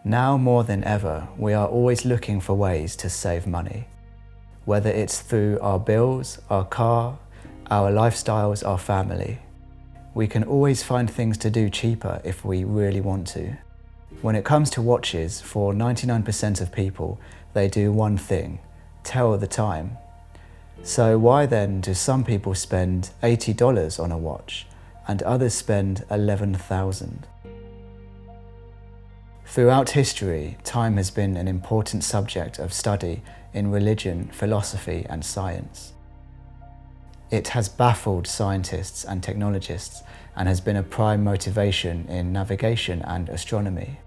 Now more than ever, we are always looking for ways to save money. Whether it's through our bills, our car, our lifestyles, our family. We can always find things to do cheaper if we really want to. When it comes to watches, for 99% of people, they do one thing: tell the time. So why then do some people spend $80 on a watch and others spend $11,000? Throughout history, time has been an important subject of study in religion, philosophy, and science. It has baffled scientists and technologists and has been a prime motivation in navigation and astronomy.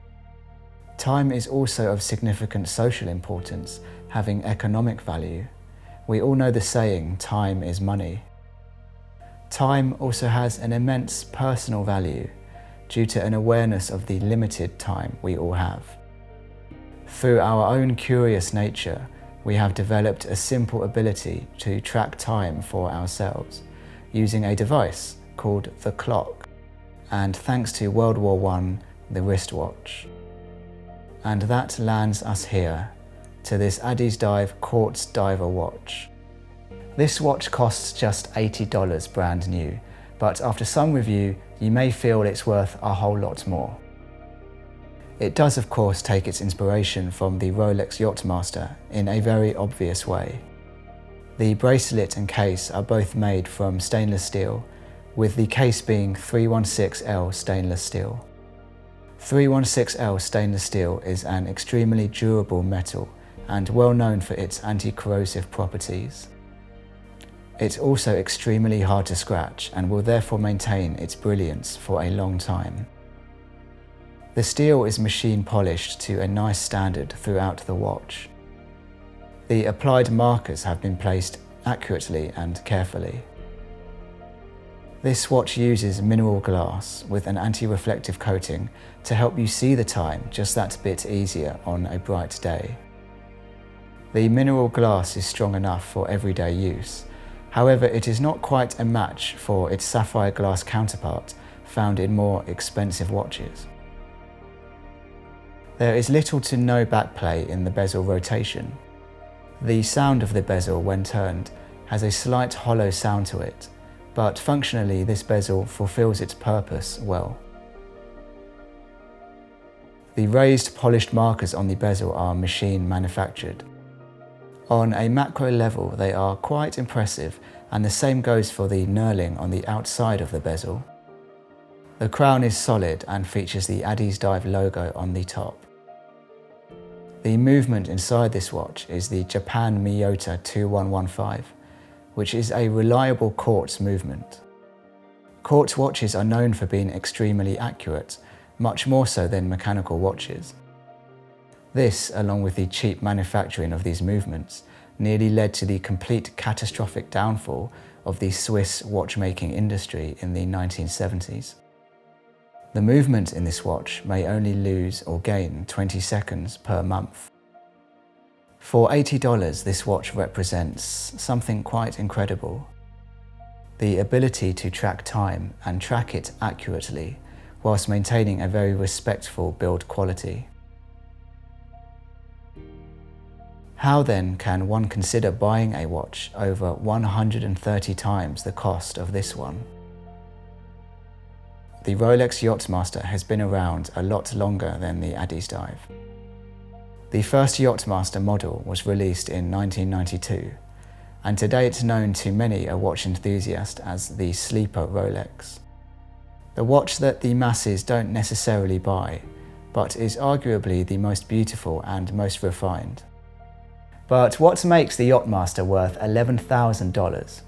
Time is also of significant social importance, having economic value. We all know the saying, time is money. Time also has an immense personal value due to an awareness of the limited time we all have. Through our own curious nature, we have developed a simple ability to track time for ourselves using a device called the clock, and thanks to World War I, the wristwatch. And that lands us here, to this Addiesdive Quartz diver watch. This watch costs just $80 brand new, but after some review, you may feel it's worth a whole lot more. It does of course take its inspiration from the Rolex Yacht-Master in a very obvious way. The bracelet and case are both made from stainless steel, with the case being 316L stainless steel. 316L stainless steel is an extremely durable metal and well known for its anti-corrosive properties. It's also extremely hard to scratch and will therefore maintain its brilliance for a long time. The steel is machine polished to a nice standard throughout the watch. The applied markers have been placed accurately and carefully. This watch uses mineral glass with an anti-reflective coating to help you see the time just that bit easier on a bright day. The mineral glass is strong enough for everyday use. However, it is not quite a match for its sapphire glass counterpart found in more expensive watches. There is little to no backplay in the bezel rotation. The sound of the bezel when turned has a slight hollow sound to it, but functionally this bezel fulfills its purpose well. The raised polished markers on the bezel are machine manufactured. On a macro level, they are quite impressive, and the same goes for the knurling on the outside of the bezel. The crown is solid and features the Addiesdive logo on the top. The movement inside this watch is the Japan Miyota 2115, which is a reliable quartz movement. Quartz watches are known for being extremely accurate, much more so than mechanical watches. This, along with the cheap manufacturing of these movements, nearly led to the complete catastrophic downfall of the Swiss watchmaking industry in the 1970s. The movement in this watch may only lose or gain 20 seconds per month. For $80, this watch represents something quite incredible. The ability to track time and track it accurately, whilst maintaining a very respectful build quality. How then can one consider buying a watch over 130 times the cost of this one? The Rolex Yacht-Master has been around a lot longer than the Addiesdive. The first Yacht-Master model was released in 1992, and today it's known to many a watch enthusiast as the sleeper Rolex. The watch that the masses don't necessarily buy, but is arguably the most beautiful and most refined. But what makes the Yacht-Master worth $11,000?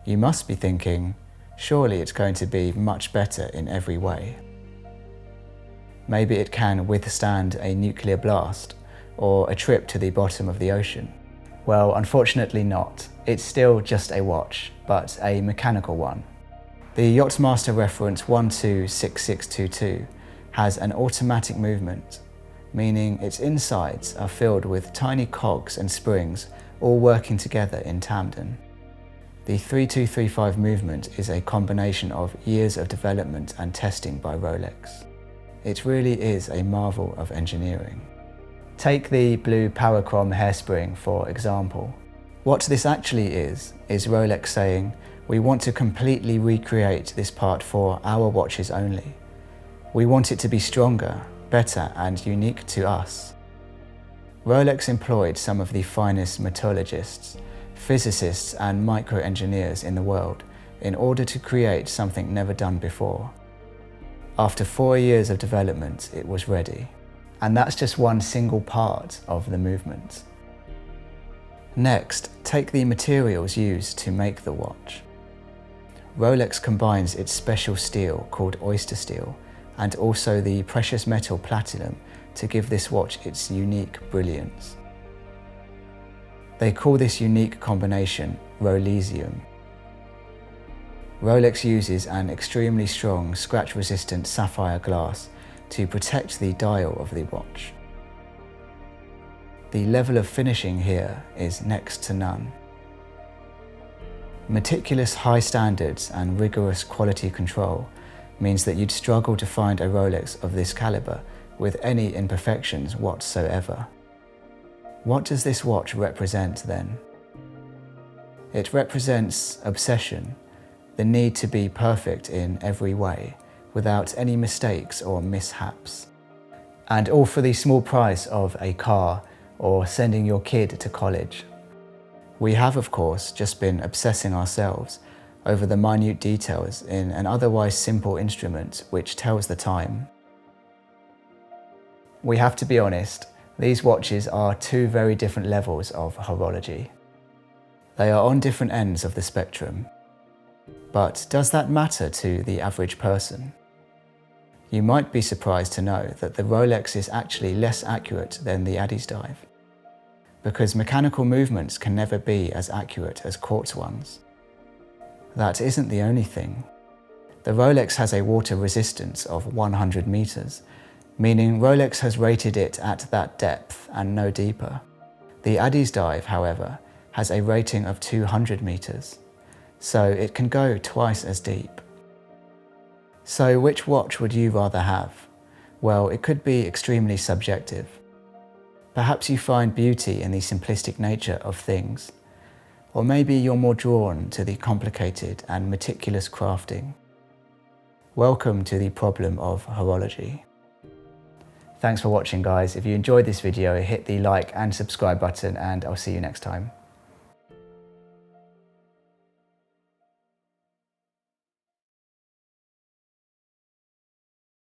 You must be thinking, surely it's going to be much better in every way. Maybe it can withstand a nuclear blast or a trip to the bottom of the ocean. Well, unfortunately not. It's still just a watch, but a mechanical one. The Yacht-Master reference 126622 has an automatic movement, meaning its insides are filled with tiny cogs and springs all working together in tandem. The 3235 movement is a combination of years of development and testing by Rolex. It really is a marvel of engineering. Take the blue Parachrom hairspring for example. What this actually is Rolex saying, we want to completely recreate this part for our watches only. We want it to be stronger, better and unique to us. Rolex employed some of the finest metallurgists, physicists and micro-engineers in the world in order to create something never done before. After 4 years of development, it was ready. And that's just one single part of the movement. Next, take the materials used to make the watch. Rolex combines its special steel called oyster steel and also the precious metal platinum to give this watch its unique brilliance. They call this unique combination Rolesium. Rolex uses an extremely strong scratch-resistant sapphire glass to protect the dial of the watch. The level of finishing here is next to none. Meticulous high standards and rigorous quality control means that you'd struggle to find a Rolex of this caliber with any imperfections whatsoever. What does this watch represent then? It represents obsession, the need to be perfect in every way, without any mistakes or mishaps. And all for the small price of a car or sending your kid to college. We have, of course, just been obsessing ourselves over the minute details in an otherwise simple instrument which tells the time. We have to be honest, these watches are two very different levels of horology. They are on different ends of the spectrum. But does that matter to the average person? You might be surprised to know that the Rolex is actually less accurate than the Addiesdive, because mechanical movements can never be as accurate as quartz ones. That isn't the only thing. The Rolex has a water resistance of 100 meters, meaning Rolex has rated it at that depth and no deeper. The Addiesdive, however, has a rating of 200 meters, so it can go twice as deep. So which watch would you rather have? Well, it could be extremely subjective. Perhaps you find beauty in the simplistic nature of things, or maybe you're more drawn to the complicated and meticulous crafting. Welcome to the problem of horology. Thanks for watching, guys. If you enjoyed this video, hit the like and subscribe button, and I'll see you next time.